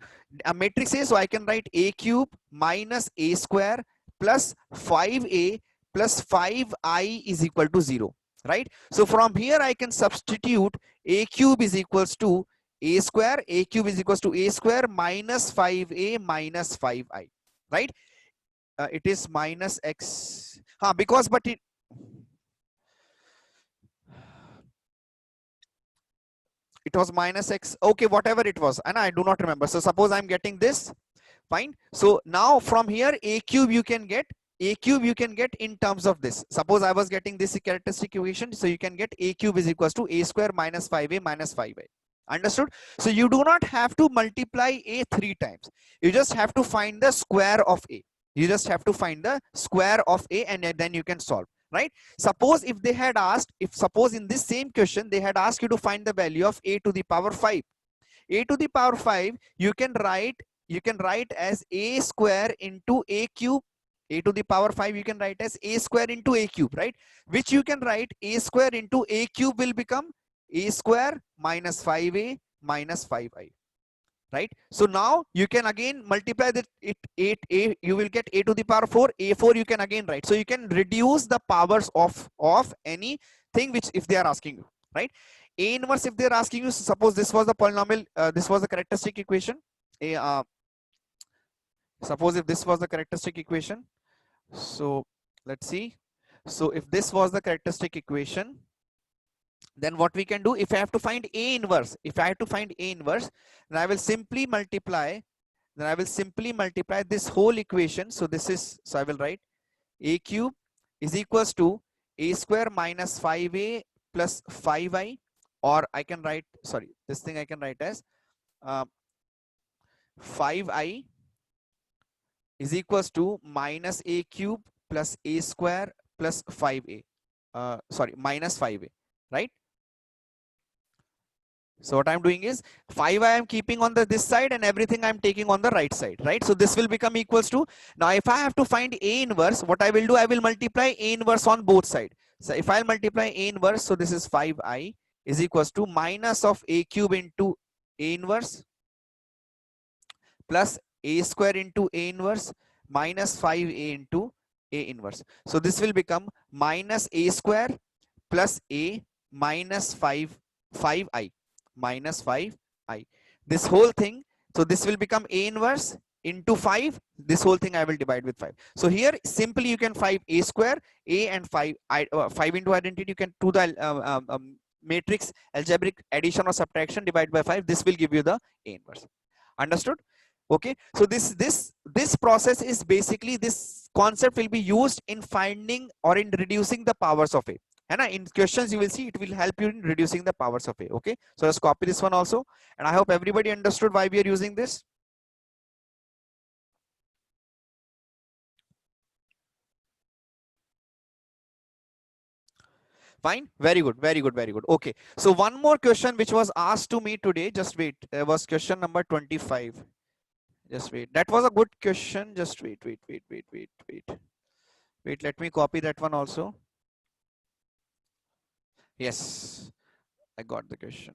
A matrix A, so I can write A cube minus A square plus 5A plus 5I is equal to 0, right? So from here I can substitute A cube is equals to A square. A cube is equals to A square minus 5A minus 5I, right? It is minus X, because but it was minus X, okay, whatever it was, and I do not remember. So suppose I'm getting this, fine. So now from here A cube you can get in terms of this. Suppose I was getting this characteristic equation, so you can get A cube is equals to A square minus 5A minus 5I. Understood? So you do not have to multiply A 3 times. You just have to find the square of A. You just have to find the square of A, and then you can solve, right? Suppose if they had asked, suppose in this same question they had asked you to find the value of A to the power 5. A to the power 5 you can write as A square into A cube. A to the power 5 you can write as A square into A cube, right? Which you can write A square into A cube will become A square minus 5A minus 5I, right? So now you can again multiply that, you will get A to the power 4. A4 you can again write. So you can reduce the powers of anything which if they are asking you, right? A inverse, if they're asking you, suppose this was the polynomial, this was the characteristic equation. Suppose if this was the characteristic equation, so let's see. So if this was the characteristic equation, then what we can do, if I have to find A inverse, then I will simply multiply this whole equation. So this is, so I will write A cube is equals to A square minus 5A plus 5I, or I can write, sorry, this thing I can write as 5I is equals to minus A cube plus A square plus 5A, minus 5A, right? So what I'm doing is 5 I am keeping on this side and everything I'm taking on the right side, right? So this will become equals to, now if I have to find A inverse, what I will do, I will multiply A inverse on both sides. So if I'll multiply A inverse, so this is 5I is equals to minus of A cube into A inverse plus A square into A inverse minus 5A into A inverse. So this will become minus A square plus A minus 5I minus 5I. This whole thing, so this will become A inverse into 5. This whole thing I will divide with 5. So here simply you can 5 A square, A and 5 into identity, you can do the matrix algebraic addition or subtraction, divide by 5. This will give you the A inverse. Understood? Okay, so this process is basically, this concept will be used in finding or in reducing the powers of A. And in questions you will see it will help you in reducing the powers of A. Okay, so let's copy this one also, and I hope everybody understood why we are using this. Fine, very good, very good, very good. Okay, so one more question which was asked to me today, just wait, was question number 25. Just wait, that was a good question. Just wait, let me copy that one also. Yes, I got the question.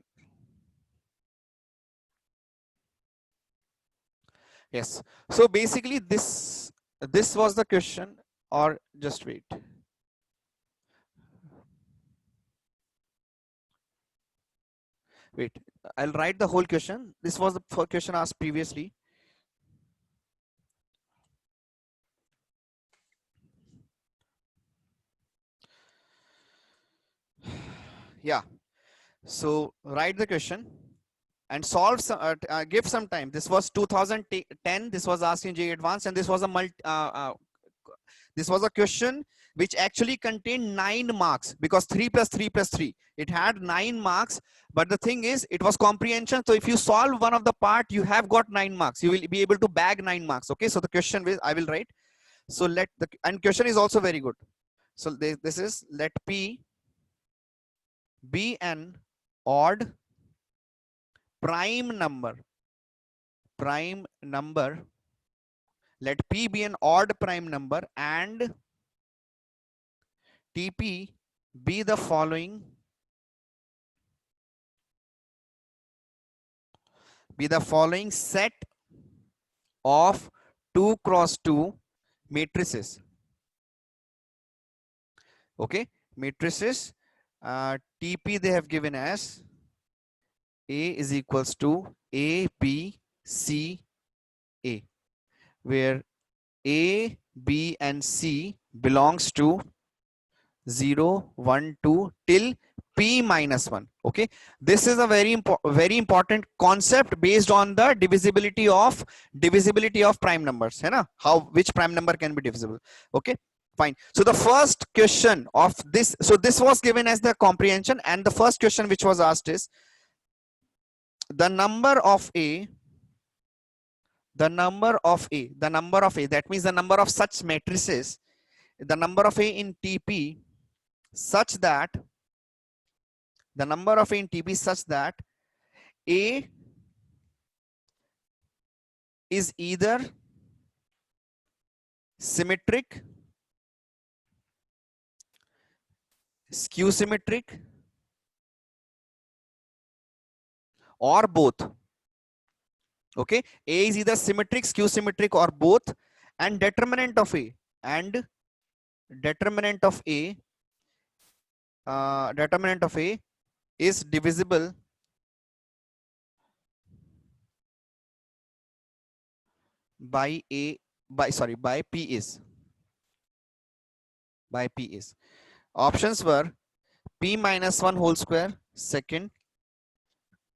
Yes, so basically this was the question, or just wait. Wait, I'll write the whole question. This was the question asked previously. Yeah, so write the question and solve some, give some time. This was 2010. This was asked in JEE Advanced, and this was a question which actually contained 9 marks, because 3 plus 3 plus 3, it had 9 marks. But the thing is, it was comprehension. So if you solve one of the part, you have got 9 marks. You will be able to bag 9 marks. Okay, so the question I will write. So and question is also very good. So this is, let P be an odd prime number. Prime number. Let P be an odd prime number and TP be the following. Be the following set of 2 cross 2 matrices. Okay, matrices. TP they have given as A is equals to A, B, C, A, where A, B, and C belongs to 0, 1, 2 till P minus 1. Okay, this is a very important concept based on the divisibility of prime numbers. है ना? How which prime number can be divisible? Okay, fine. So the first question of this, so this was given as the comprehension, and the first question which was asked is the number of A. The number of A. That means the number of such matrices. The number of A in TP such that the number of A in TP such that A is either symmetric, skew symmetric, or both. Okay, A is either symmetric, skew symmetric, or both, and determinant of A is divisible by P is. Options were P minus 1 whole square second,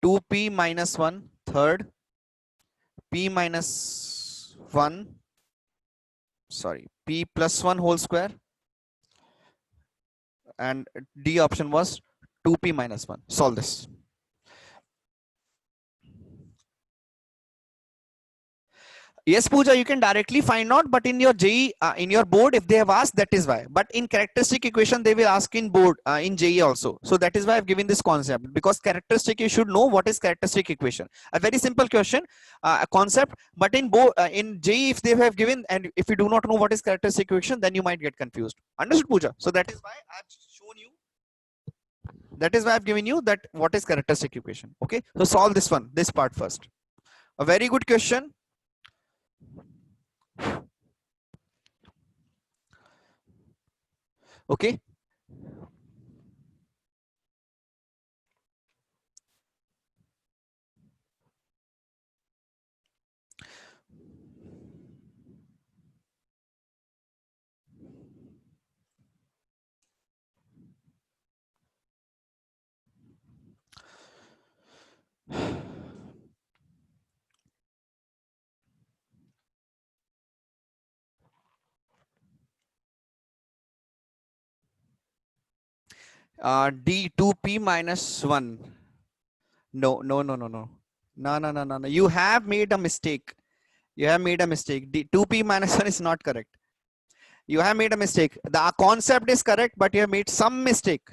2P minus 1 third, P plus 1 whole square, and D option was 2P minus 1. Solve this. Yes, Pooja, you can directly find out, but in your JEE, in your board, if they have asked, that is why. But in characteristic equation, they will ask in board, in JEE also. So that is why I've given this concept, because characteristic, you should know what is characteristic equation. A very simple question, a concept, but in board, in JEE, if they have given, and if you do not know what is characteristic equation, then you might get confused. Understood, Pooja? So that is why I've shown you. That is why I've given you that what is characteristic equation. Okay, so solve this one, this part first. A very good question. Okay. D 2P minus 1. No. You have made a mistake. D 2P minus 1 is not correct. You have made a mistake. The concept is correct, but you have made some mistake.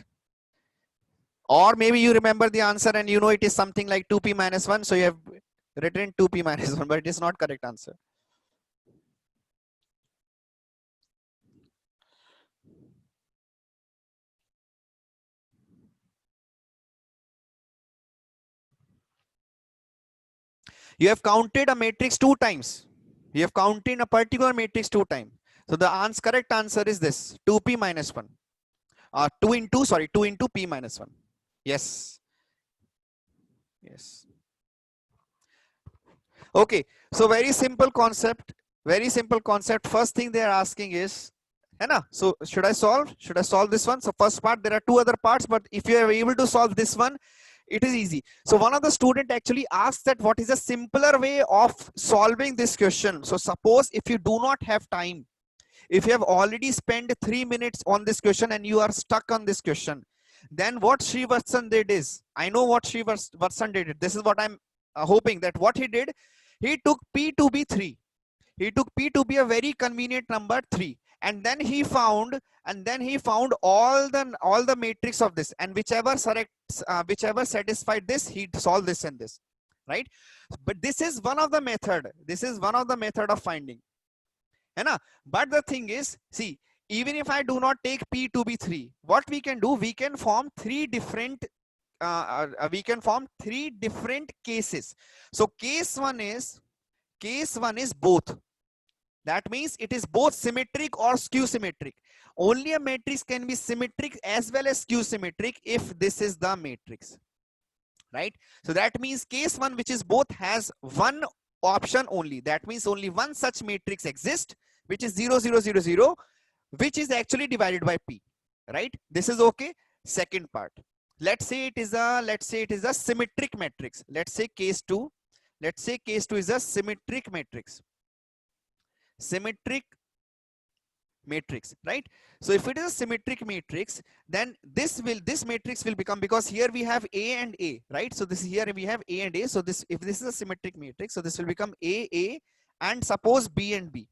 Or maybe you remember the answer and you know it is something like 2P minus 1. So you have written 2P minus 1, but it is not correct answer. You have counted a matrix 2 times. You have counted a particular matrix 2 times. So the correct answer is this, 2P minus 1. 2 into P minus 1. Yes. Yes. Okay. So very simple concept. First thing they are asking is, so should I solve this one? So first part, there are 2 other parts, but if you are able to solve this one, it is easy. So one of the student actually asked that what is a simpler way of solving this question. So suppose if you do not have time, if you have already spent 3 minutes on this question and you are stuck on this question, then what Srivatsan did is, I know what Srivatsan did. This is what I'm hoping that what he did, he took P to be 3. He took P to be a very convenient number 3. and then he found all the matrix of this, and whichever satisfied this, he'd solve this and this, right? But this is one of the method. This is one of the method of finding, है ना? But the thing is, see, even if I do not take P to be 3, what we can do, we can form three different cases. So case one is both. That means it is both symmetric or skew symmetric. Only a matrix can be symmetric as well as skew symmetric if this is the matrix, right? So that means case one, which is both, has one option only. That means only one such matrix exists, which is 0, 0, 0, 0, which is actually divided by P, right? This is okay. Second part, let's say it is a symmetric matrix. Let's say case two is a symmetric matrix. Right? So if it is a symmetric matrix, then this matrix will become, because here we have A and A, right? So this here we have A and A. So this, if this is a symmetric matrix, so this will become A, and suppose B and B,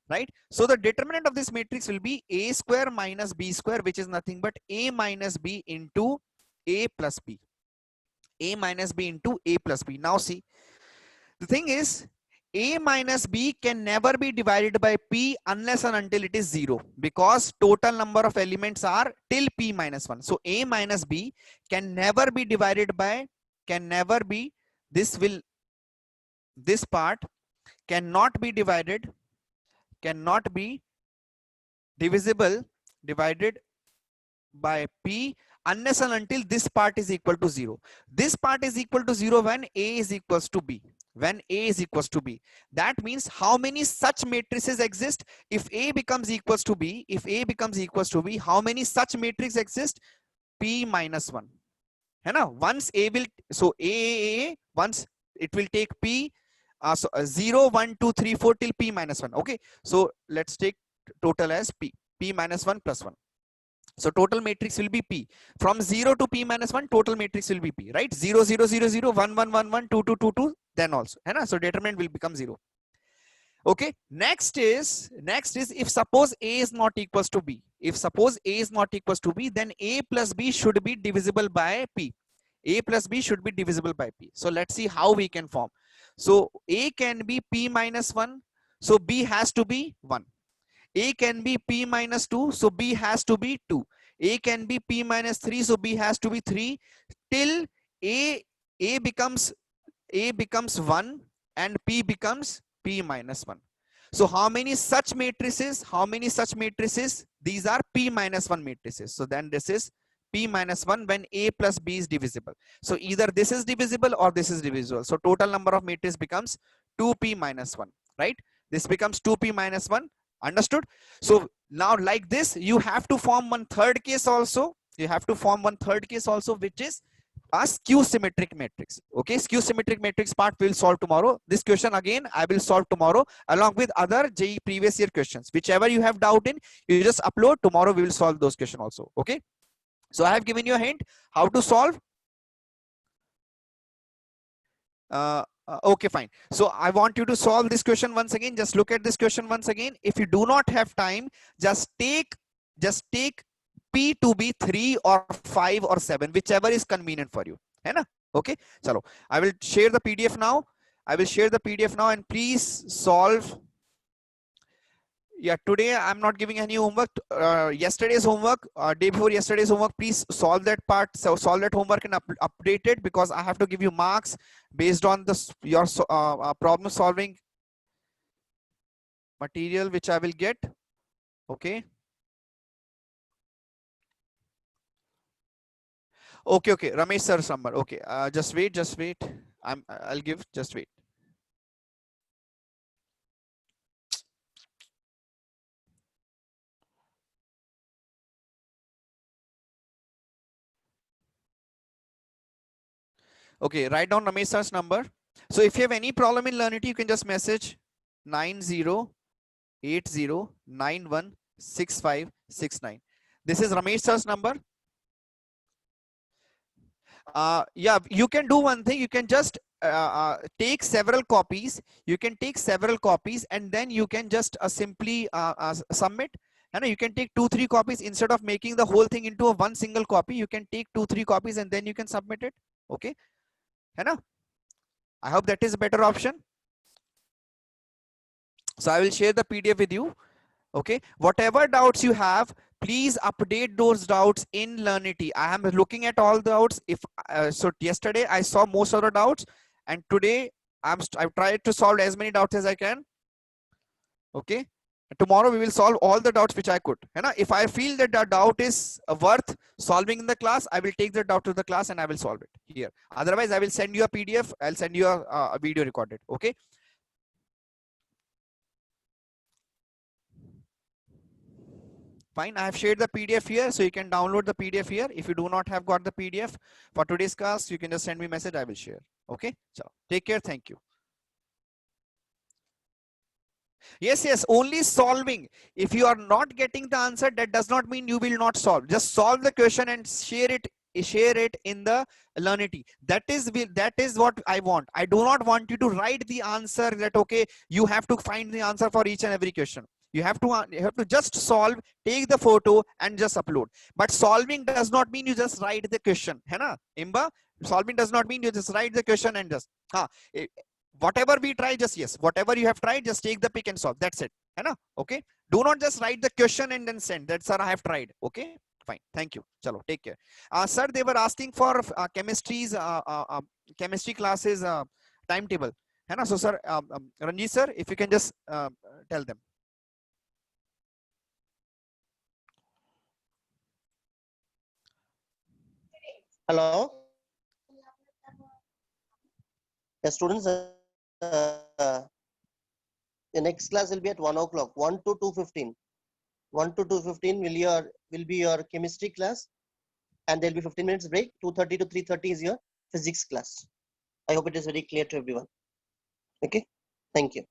right? So the determinant of this matrix will be A square minus B square, which is nothing but A minus B into A plus B. A minus B into A plus B. Now see, the thing is, A minus B can never be divided by P unless and until it is 0, because total number of elements are till P minus 1. So A minus B can never be divided by, this part cannot be divided, cannot be divided by P unless and until this part is equal to 0. This part is equal to 0 when A is equals to B. When A is equals to B. That means how many such matrices exist? If A becomes equals to B, how many such matrices exist? P minus 1. है ना? Once A will, so A, once it will take P, 0, 1, 2, 3, 4 till P minus 1. Okay. So let's take total as P minus 1 plus 1. So total matrix will be P. From 0 to P minus 1, total matrix will be P, right? 0, 0, 0, 0, 1, 1, 1, 1, 2, 2, 2, 2, then also. So determinant will become 0. Okay. Next is if suppose A is not equals to B. If suppose A is not equals to B, then A plus B should be divisible by P. A plus B should be divisible by P. So let's see how we can form. So A can be P minus 1. So B has to be 1. A can be P minus 2, so B has to be 2. A can be P minus 3, so B has to be 3, till A becomes 1 and P becomes P minus 1. So how many such matrices? These are P minus 1 matrices. So then this is P minus 1 when A plus B is divisible. So either this is divisible or this is divisible. So total number of matrices becomes 2P minus 1, right? This becomes 2P minus 1. Understood? So now like this, you have to form one third case also. Which is a skew symmetric matrix. Okay, skew symmetric matrix part we'll solve tomorrow. This question again I will solve tomorrow along with other JEE previous year questions. Whichever you have doubt in, you just upload. Tomorrow we will solve those questions also. Okay. So I have given you a hint how to solve. Okay, fine. So I want you to solve this question once again. Just look at this question once again. If you do not have time, just take P to be 3 or 5 or 7, whichever is convenient for you. है ना? Okay. Chalo. I will share the PDF now. And please solve. Yeah, today I'm not giving any homework. Yesterday's homework, day before yesterday's homework, please solve that part. So solve that homework and update it, because I have to give you marks based on your problem solving material which I will get. Okay. Okay. Ramesh sir's number. Okay. Just wait. I'll give. Just wait. Okay, write down Ramesh sir's number. So if you have any problem in Learnity, you can just message 9080916569. This is Ramesh sir's number. Yeah, you can do one thing. You can just take several copies. And then you can just simply submit. है ना. You can take 2-3 copies instead of making the whole thing into a one single copy. You can take 2-3 copies and then you can submit it. Okay, है ना. I hope that is a better option. So I will share the PDF with you. Okay, whatever doubts you have, please update those doubts in Learnity. I am looking at all the doubts. If so, yesterday I saw most of the doubts, and today I've tried to solve as many doubts as I can. Okay, tomorrow we will solve all the doubts which I could. And if I feel that the doubt is worth solving in the class, I will take the doubt to the class and I will solve it here. Otherwise, I will send you a PDF. I'll send you a video recorded. Okay. Fine, I have shared the PDF here, so you can download the PDF here. If you do not have got the PDF for today's class, you can just send me a message, I will share. Okay, so take care, thank you. Yes, only solving. If you are not getting the answer, that does not mean you will not solve. Just solve the question and share it in the Learnity. That is what I want. I do not want you to write the answer that, okay, you have to find the answer for each and every question. You have to just solve, take the photo and just upload. But solving does not mean you just write the question. है ना, Imba? Solving does not mean you just write the question and just whatever we try, just yes, whatever you have tried, just take the pick and solve. That's it. है ना? Okay. Do not just write the question and then send. That, sir, I have tried. Okay. Fine. Thank you. Chalo, take care. Sir, they were asking for chemistry classes timetable. है ना? So, sir, Ranjit sir, if you can just tell them. Hello. The students, the next class will be at 1 o'clock, 1 to 2:15. 1 to 2:15 will be your chemistry class, and there'll be 15 minutes break. 2:30 to 3:30 is your physics class. I hope it is very clear to everyone. Okay, thank you.